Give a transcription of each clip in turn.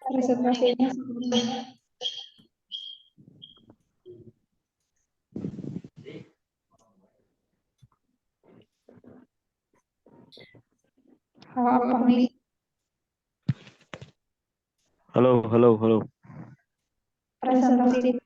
Presentasinya sebelumnya. Halo, apa nih? Halo, halo, halo. Presentasi.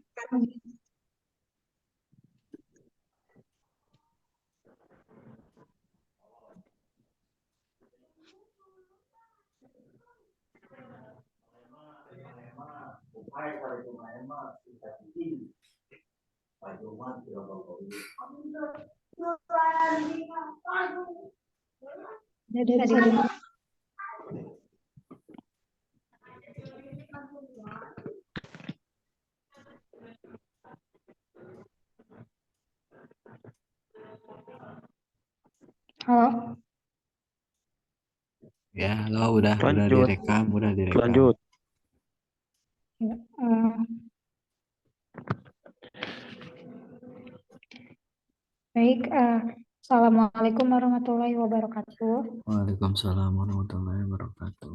Jadi bisa dengar. Halo. Ya, halo, udah Lanjut, direkam. lanjut. Ya, baik, Assalamualaikum warahmatullahi wabarakatuh. Waalaikumsalam warahmatullahi wabarakatuh.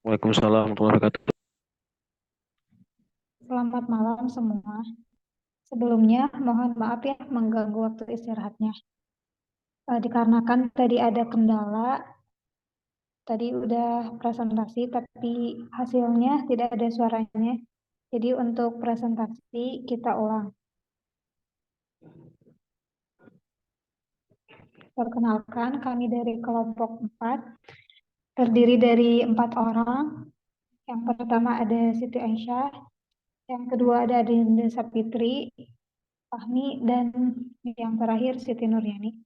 Waalaikumsalam warahmatullahi wabarakatuh. Selamat malam semua. Sebelumnya, mohon maaf ya mengganggu waktu istirahatnya. Dikarenakan tadi ada kendala, tadi udah presentasi tapi hasilnya tidak ada suaranya. Jadi untuk presentasi kita ulang. Perkenalkan, kami dari kelompok 4, terdiri dari 4 orang. Yang pertama ada Siti Aisyah, yang kedua ada Adinda Sapitri, Fahmi, dan yang terakhir Siti Nuryani.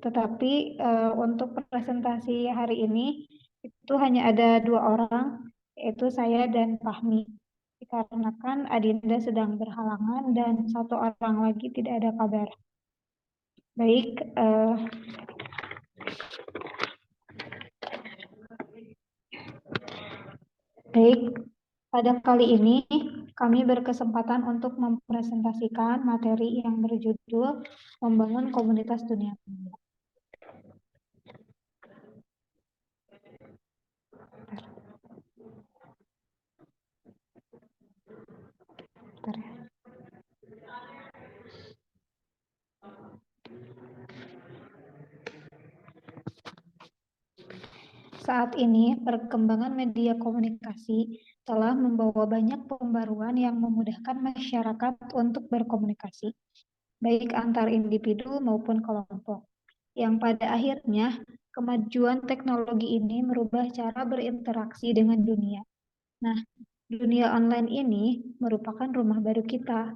Tetapi untuk presentasi hari ini itu hanya ada 2 orang, yaitu saya dan Fahmi. Dikarenakan Adinda sedang berhalangan dan 1 orang lagi tidak ada kabar. Baik, pada kali ini kami berkesempatan untuk mempresentasikan materi yang berjudul Membangun Komunitas Dunia Maya. Saat ini, perkembangan media komunikasi telah membawa banyak pembaruan yang memudahkan masyarakat untuk berkomunikasi, baik antar individu maupun kelompok, yang pada akhirnya kemajuan teknologi ini merubah cara berinteraksi dengan dunia. Nah, dunia online ini merupakan rumah baru kita.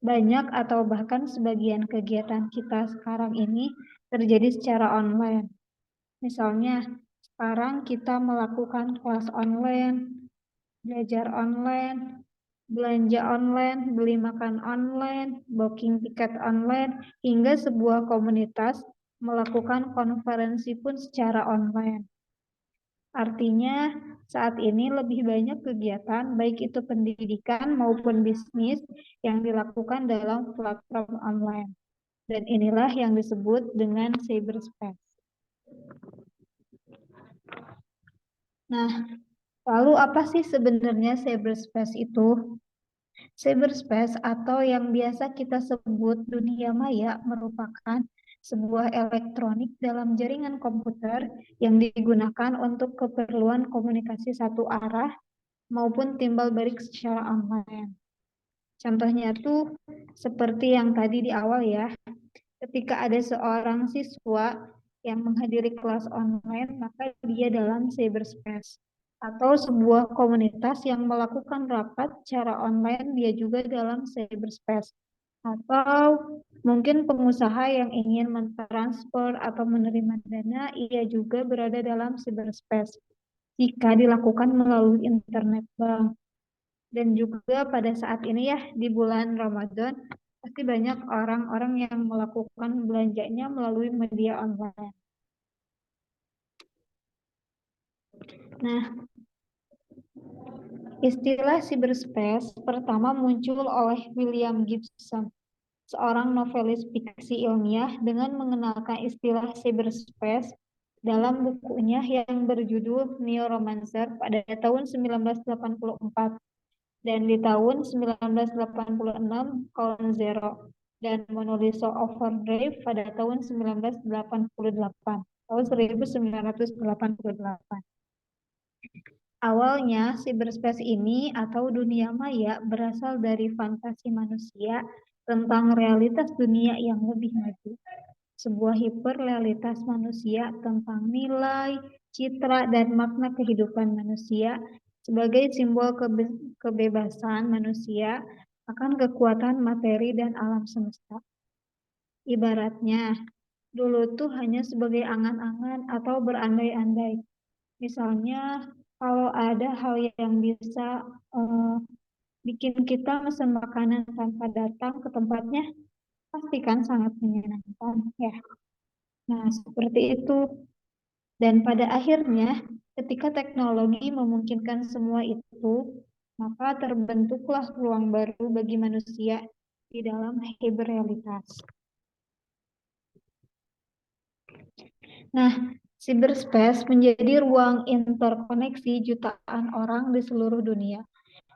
Banyak atau bahkan sebagian kegiatan kita sekarang ini terjadi secara online. Misalnya, sekarang kita melakukan kelas online, belajar online, belanja online, beli makan online, booking tiket online, hingga sebuah komunitas melakukan konferensi pun secara online. Artinya, saat ini lebih banyak kegiatan, baik itu pendidikan maupun bisnis, yang dilakukan dalam platform online. Dan inilah yang disebut dengan cyberspace. Nah, lalu apa sih sebenarnya cyberspace itu? Cyberspace atau yang biasa kita sebut dunia maya merupakan sebuah elektronik dalam jaringan komputer yang digunakan untuk keperluan komunikasi satu arah maupun timbal balik secara online. Contohnya tuh seperti yang tadi di awal ya, ketika ada seorang siswa yang menghadiri kelas online, maka dia dalam cyberspace. Atau sebuah komunitas yang melakukan rapat secara online, dia juga dalam cyberspace. Atau mungkin pengusaha yang ingin mentransfer atau menerima dana, ia juga berada dalam cyberspace jika dilakukan melalui internet bank. Dan juga pada saat ini ya, di bulan Ramadan, pasti banyak orang-orang yang melakukan belanjanya melalui media online. Nah, istilah cyberspace pertama muncul oleh William Gibson, seorang novelis fiksi ilmiah, dengan mengenalkan istilah cyberspace dalam bukunya yang berjudul Neuromancer pada tahun 1984 dan di tahun 1986 Count Zero dan menulis Soul of Overdrive pada tahun 1988 tahun 1988. Awalnya, cyberspace ini atau dunia maya berasal dari fantasi manusia tentang realitas dunia yang lebih maju. Sebuah hiperrealitas manusia tentang nilai, citra, dan makna kehidupan manusia sebagai simbol kebebasan manusia akan kekuatan materi dan alam semesta. Ibaratnya, dulu tuh hanya sebagai angan-angan atau berandai-andai. Misalnya, kalau ada hal yang bisa bikin kita mesen makanan tanpa datang ke tempatnya, pasti kan sangat menyenangkan ya. Nah, seperti itu. Dan pada akhirnya, ketika teknologi memungkinkan semua itu, maka terbentuklah ruang baru bagi manusia di dalam hiperrealitas. Nah, cyberspace menjadi ruang interkoneksi jutaan orang di seluruh dunia,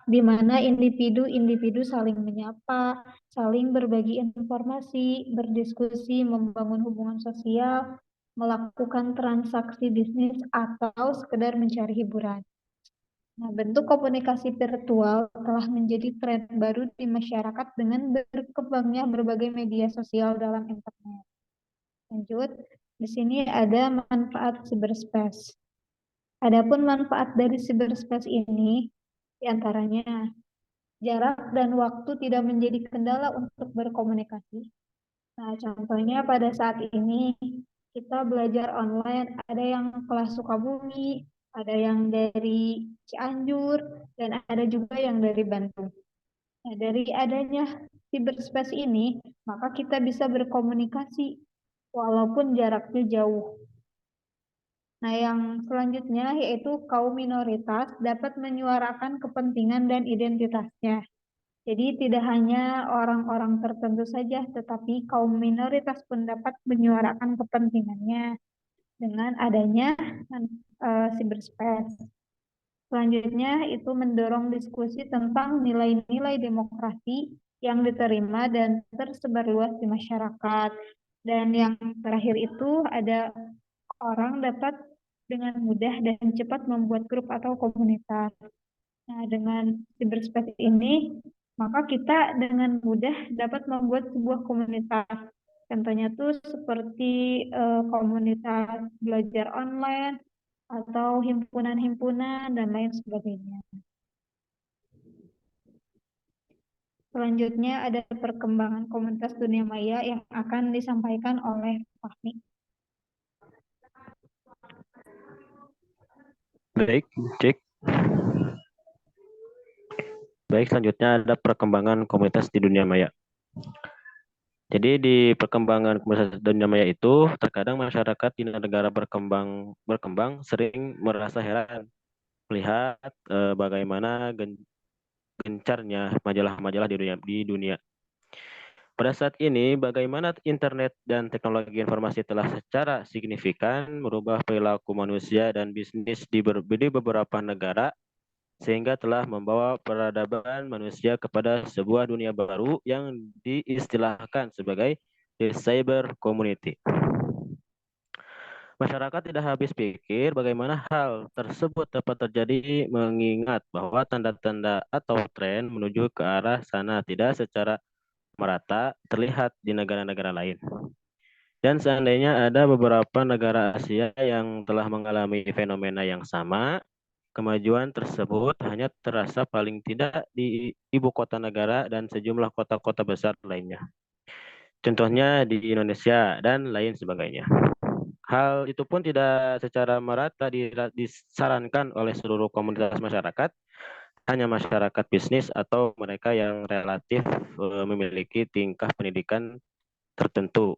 di mana individu-individu saling menyapa, saling berbagi informasi, berdiskusi, membangun hubungan sosial, melakukan transaksi bisnis, atau sekedar mencari hiburan. Nah, bentuk komunikasi virtual telah menjadi tren baru di masyarakat dengan berkembangnya berbagai media sosial dalam internet. Lanjut, di sini ada manfaat cyberspace. Adapun manfaat dari cyberspace ini, diantaranya jarak dan waktu tidak menjadi kendala untuk berkomunikasi. Nah, contohnya pada saat ini kita belajar online, ada yang kelas Sukabumi, ada yang dari Cianjur, dan ada juga yang dari Bandung. Nah, dari adanya cyberspace ini, maka kita bisa berkomunikasi walaupun jaraknya jauh. Nah, yang selanjutnya yaitu kaum minoritas dapat menyuarakan kepentingan dan identitasnya. Jadi tidak hanya orang-orang tertentu saja, tetapi kaum minoritas pun dapat menyuarakan kepentingannya dengan adanya cyberspace. Selanjutnya itu mendorong diskusi tentang nilai-nilai demokrasi yang diterima dan tersebar luas di masyarakat. Dan yang terakhir itu ada orang dapat dengan mudah dan cepat membuat grup atau komunitas. Nah, dengan cyberspace ini, maka kita dengan mudah dapat membuat sebuah komunitas. Contohnya tuh seperti komunitas belajar online atau himpunan-himpunan dan lain sebagainya. Selanjutnya ada perkembangan komunitas dunia maya yang akan disampaikan oleh Fahmi. Baik, cek. Baik, selanjutnya ada perkembangan komunitas di dunia maya. Jadi di perkembangan komunitas dunia maya itu, terkadang masyarakat di negara berkembang sering merasa heran melihat bagaimana gencarnya majalah-majalah di dunia. Pada saat ini, bagaimana internet dan teknologi informasi telah secara signifikan merubah perilaku manusia dan bisnis di beberapa negara, sehingga telah membawa peradaban manusia kepada sebuah dunia baru yang diistilahkan sebagai the cyber community. Masyarakat tidak habis pikir bagaimana hal tersebut dapat terjadi mengingat bahwa tanda-tanda atau tren menuju ke arah sana tidak secara merata terlihat di negara-negara lain. Dan seandainya ada beberapa negara Asia yang telah mengalami fenomena yang sama, kemajuan tersebut hanya terasa paling tidak di ibu kota negara dan sejumlah kota-kota besar lainnya. Contohnya di Indonesia dan lain sebagainya. Hal itu pun tidak secara merata disarankan oleh seluruh komunitas masyarakat, hanya masyarakat bisnis atau mereka yang relatif memiliki tingkah pendidikan tertentu.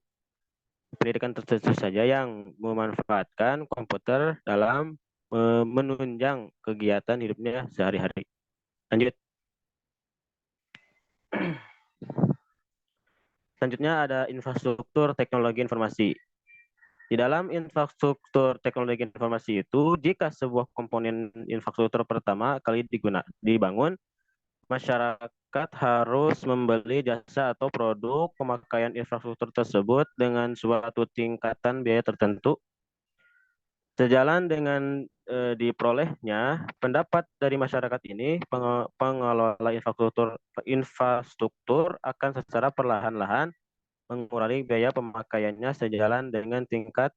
Pendidikan tertentu saja yang memanfaatkan komputer dalam menunjang kegiatan hidupnya sehari-hari. Lanjut. Selanjutnya ada infrastruktur teknologi informasi. Di dalam infrastruktur teknologi informasi itu, jika sebuah komponen infrastruktur pertama kali dibangun, masyarakat harus membeli jasa atau produk pemakaian infrastruktur tersebut dengan suatu tingkatan biaya tertentu. Sejalan dengan diperolehnya pendapat dari masyarakat ini, pengelola infrastruktur akan secara perlahan-lahan mengurangi biaya pemakaiannya sejalan dengan tingkat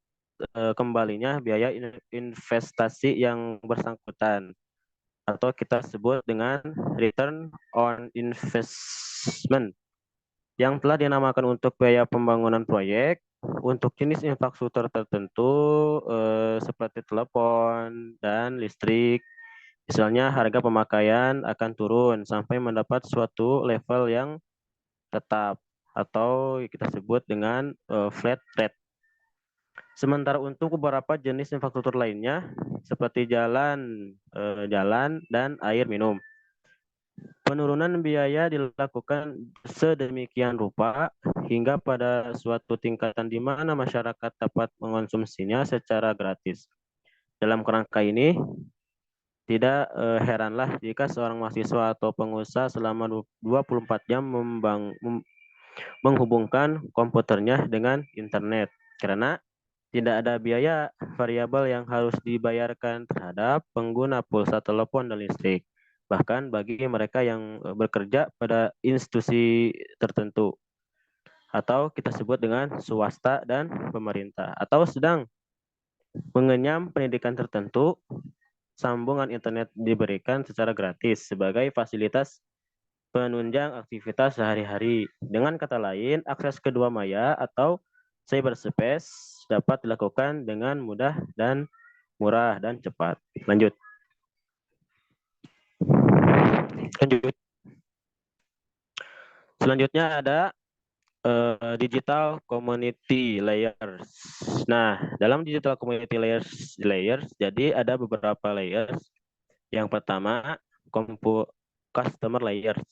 kembalinya biaya investasi yang bersangkutan atau kita sebut dengan return on investment yang telah dinamakan untuk biaya pembangunan proyek untuk jenis infrastruktur tertentu seperti telepon dan listrik. Misalnya harga pemakaian akan turun sampai mendapat suatu level yang tetap atau kita sebut dengan flat rate. Sementara untuk beberapa jenis infrastruktur lainnya seperti jalan dan air minum, penurunan biaya dilakukan sedemikian rupa hingga pada suatu tingkatan di mana masyarakat dapat mengonsumsinya secara gratis. Dalam kerangka ini, tidak heranlah jika seorang mahasiswa atau pengusaha selama 24 jam menghubungkan komputernya dengan internet karena tidak ada biaya variabel yang harus dibayarkan terhadap pengguna pulsa telepon dan listrik. Bahkan bagi mereka yang bekerja pada institusi tertentu atau kita sebut dengan swasta dan pemerintah atau sedang mengenyam pendidikan tertentu, sambungan internet diberikan secara gratis sebagai fasilitas penunjang aktivitas sehari-hari. Dengan kata lain, akses kedua maya atau cyberspace dapat dilakukan dengan mudah dan murah dan cepat. Lanjut. Selanjutnya ada digital community layers. Nah, dalam digital community layers, jadi ada beberapa layers. Yang pertama, customer layers.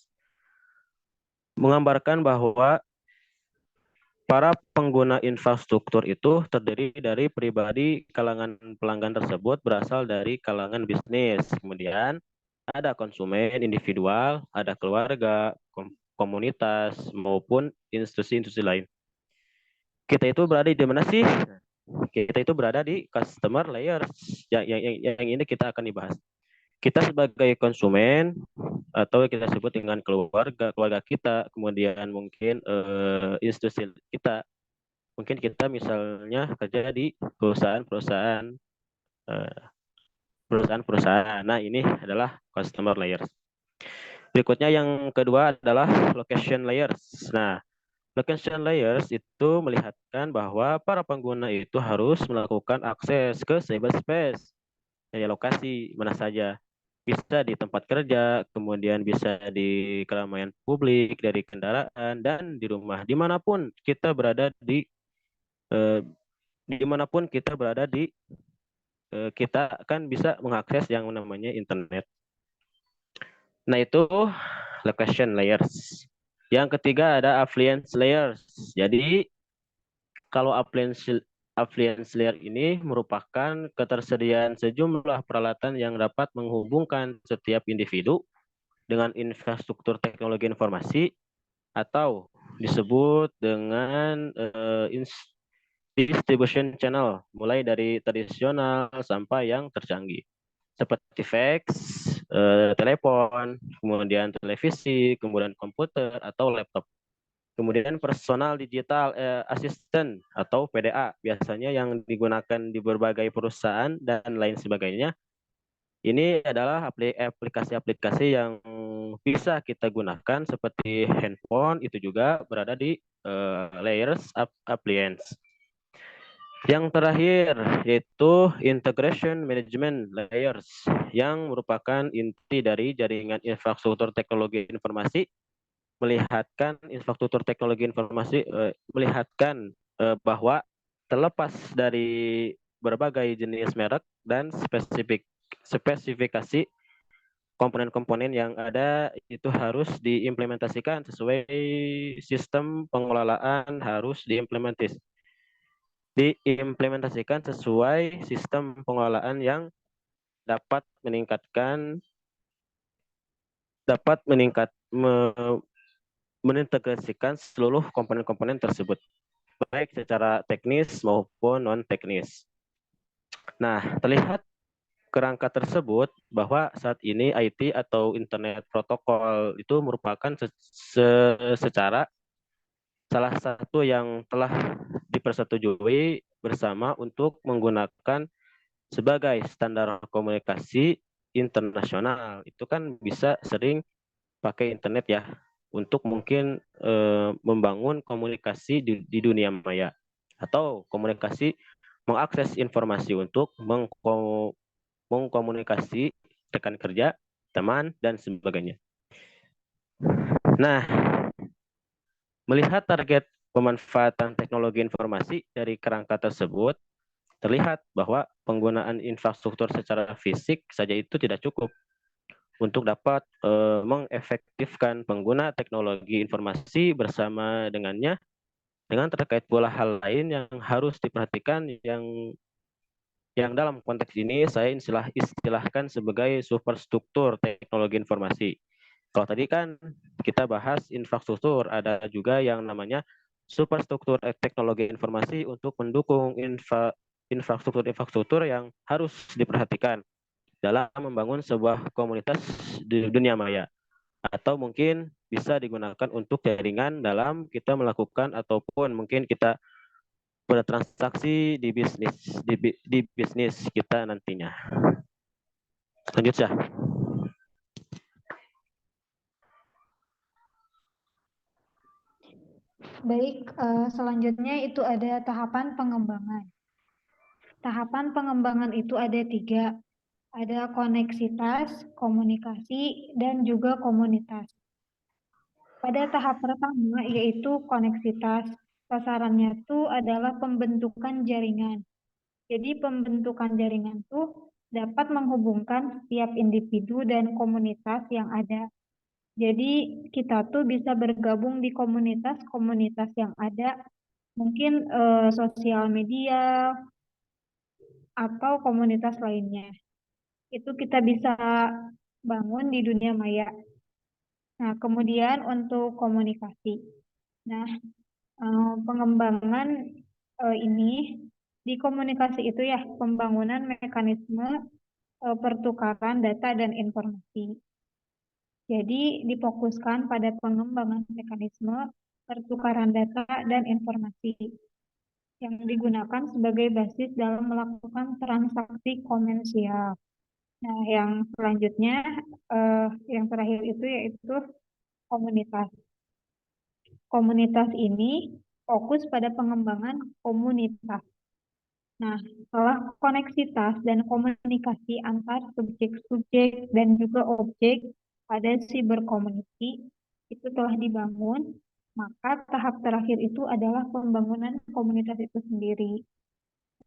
Menggambarkan bahwa para pengguna infrastruktur itu terdiri dari pribadi kalangan pelanggan tersebut berasal dari kalangan bisnis. Kemudian ada konsumen individual, ada keluarga, komunitas, maupun institusi-institusi lain. Kita itu berada di mana sih? Kita itu berada di customer layers. Yang ini kita akan dibahas. Kita sebagai konsumen atau kita sebut dengan keluarga kita, kemudian mungkin institusi kita, mungkin kita misalnya kerja di perusahaan-perusahaan. Nah, ini adalah customer layers. Berikutnya yang kedua adalah location layers. Nah, location layers itu melihatkan bahwa para pengguna itu harus melakukan akses ke cyberspace, ya lokasi mana saja. Bisa di tempat kerja, kemudian bisa di keramaian publik, dari kendaraan, dan di rumah. Dimanapun kita berada dimanapun kita berada kita akan bisa mengakses yang namanya internet. Nah, itu location layers. Yang ketiga ada affiliate layers. Jadi kalau affiliate layer ini merupakan ketersediaan sejumlah peralatan yang dapat menghubungkan setiap individu dengan infrastruktur teknologi informasi atau disebut dengan distribution channel, mulai dari tradisional sampai yang tercanggih seperti fax, telepon, kemudian televisi, kemudian komputer atau laptop. Kemudian personal digital assistant atau PDA biasanya yang digunakan di berbagai perusahaan dan lain sebagainya. Ini adalah aplikasi-aplikasi yang bisa kita gunakan seperti handphone, itu juga berada di layers appliance. Yang terakhir yaitu integration management layers yang merupakan inti dari jaringan infrastruktur teknologi informasi, melihatkan infrastruktur teknologi informasi melihatkan bahwa terlepas dari berbagai jenis merek dan spesifikasi komponen-komponen yang ada itu harus diimplementasikan sesuai sistem pengelolaan harus diimplementasikan sesuai sistem pengelolaan yang dapat menintegrasikan seluruh komponen-komponen tersebut, baik secara teknis maupun non-teknis. Nah, terlihat kerangka tersebut bahwa saat ini IT atau Internet Protokol itu merupakan secara salah satu yang telah dipersetujui bersama untuk menggunakan sebagai standar komunikasi internasional. Itu kan bisa sering pakai internet ya untuk mungkin membangun komunikasi di dunia maya atau komunikasi mengakses informasi untuk mengkomunikasi rekan kerja, teman, dan sebagainya. Nah, melihat target pemanfaatan teknologi informasi dari kerangka tersebut, terlihat bahwa penggunaan infrastruktur secara fisik saja itu tidak cukup untuk dapat mengefektifkan pengguna teknologi informasi bersama dengannya, dengan terkait pula hal lain yang harus diperhatikan yang dalam konteks ini saya istilahkan sebagai superstruktur teknologi informasi. Kalau tadi kan kita bahas infrastruktur, ada juga yang namanya superstruktur teknologi informasi untuk mendukung infrastruktur yang harus diperhatikan dalam membangun sebuah komunitas di dunia maya. Atau mungkin bisa digunakan untuk jaringan dalam kita melakukan ataupun mungkin kita bertransaksi di bisnis kita nantinya. Lanjut ya. Baik, selanjutnya itu ada tahapan pengembangan. Tahapan pengembangan itu ada 3. Ada koneksitas, komunikasi, dan juga komunitas. Pada tahap pertama yaitu koneksitas. Sasarannya itu adalah pembentukan jaringan. Jadi pembentukan jaringan itu dapat menghubungkan setiap individu dan komunitas yang ada. Jadi kita tuh bisa bergabung di komunitas-komunitas yang ada, mungkin sosial media atau komunitas lainnya. Itu kita bisa bangun di dunia maya. Nah, kemudian untuk komunikasi. Nah, pengembangan ini di komunikasi itu ya pembangunan mekanisme pertukaran data dan informasi. Jadi difokuskan pada pengembangan mekanisme pertukaran data dan informasi yang digunakan sebagai basis dalam melakukan transaksi komersial. Nah, yang selanjutnya, yang terakhir itu yaitu komunitas. Komunitas ini fokus pada pengembangan komunitas. Nah, setelah koneksitas dan komunikasi antar subjek-subjek dan juga objek pada cyber community itu telah dibangun, maka tahap terakhir itu adalah pembangunan komunitas itu sendiri.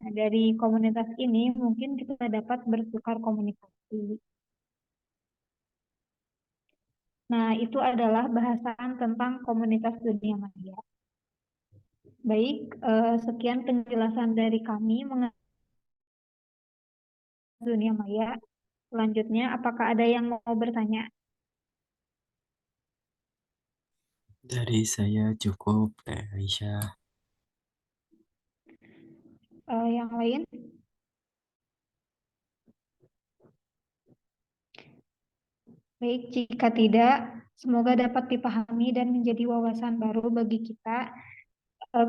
Nah, dari komunitas ini mungkin kita dapat bertukar komunikasi. Nah, itu adalah bahasan tentang komunitas dunia maya. Baik, sekian penjelasan dari kami mengenai dunia maya. Selanjutnya, apakah ada yang mau bertanya? Dari saya cukup, Aisyah. Yang lain? Baik, jika tidak, semoga dapat dipahami dan menjadi wawasan baru bagi kita.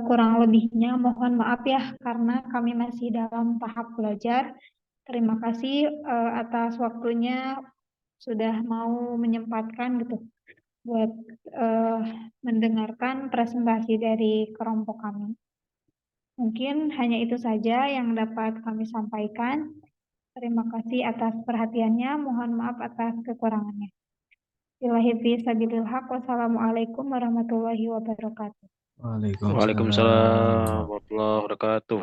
Kurang lebihnya mohon maaf ya, karena kami masih dalam tahap belajar. Terima kasih atas waktunya sudah mau menyempatkan gitu buat mendengarkan presentasi dari kelompok kami. Mungkin hanya itu saja yang dapat kami sampaikan. Terima kasih atas perhatiannya. Mohon maaf atas kekurangannya. Billahi fi sabilil haq. Wassalamualaikum warahmatullahi wabarakatuh. Waalaikumsalam Waalaikumsalam warahmatullahi wabarakatuh.